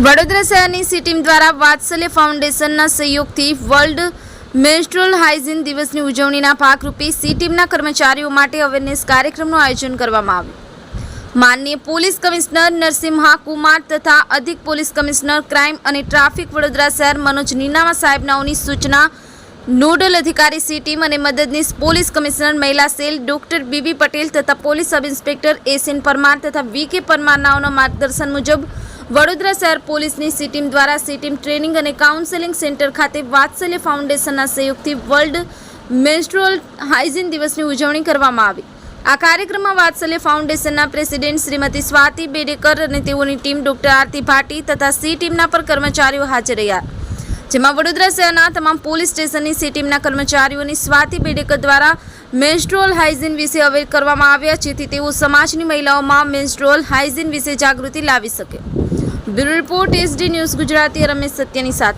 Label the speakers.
Speaker 1: વડોદરા શહેરની C team દ્વારા વાત્સલ્ય ફાઉન્ડેશનના સહયોગથી વર્લ્ડ મેન્સ્ટ્રુઅલ હાઇજીન દિવસની ઉજવણીના ભાગરૂપે સી ટીમના કર્મચારીઓ માટે અવેરનેસ કાર્યક્રમનું આયોજન કરવામાં આવ્યું। માનનીય પોલીસ કમિશનર નરસિમ્હા કુમાર તથા અધિક પોલીસ કમિશનર ક્રાઇમ અને ટ્રાફિક વડોદરા શહેર મનોજ નીનામા સાહેબનાઓની સૂચના નોડલ અધિકારી સી ટીમ અને મદદનીશ પોલીસ કમિશનર મહિલા સેલ ડોક્ટર બીબી પટેલ તથા police sub inspector SN Parmar તથા વીકે પરમારનાઓના માર્ગદર્શન મુજબ વડોદરા શહેર પોલીસની સી ટીમ દ્વારા સી ટીમ ટ્રેનિંગ અને કાઉન્સેલિંગ સેન્ટર ખાતે વાત્સલ્ય ફાઉન્ડેશનના સહયોગથી વર્લ્ડ મેન્સ્ટ્રુઅલ હાઇજીન દિવસની ઉજવણી કરવામાં આવી। આ કાર્યક્રમમાં વાત્સલ્ય ફાઉન્ડેશનના પ્રેસિડેન્ટ શ્રીમતી સ્વાતિ બેડેકર અને તેઓની ટીમ ડોક્ટર આરતી ભાટી તથા સી ટીમના પર કર્મચારીઓ હાજર રહ્યા, જેમાં વડોદરા શહેરના તમામ પોલીસ સ્ટેશનની સી ટીમના કર્મચારીઓની સ્વાતિ બેડેકર દ્વારા મેન્સ્ટ્રુઅલ હાઇજીન વિશે અવેર કરવામાં આવ્યા, જેથી તેઓ સમાજની મહિલાઓમાં મેન્સ્ટ્રુઅલ હાઇજીન વિશે જાગૃતિ લાવી શકે। Bureau report SD news Gujarati Ramesh સત્યની સાથે।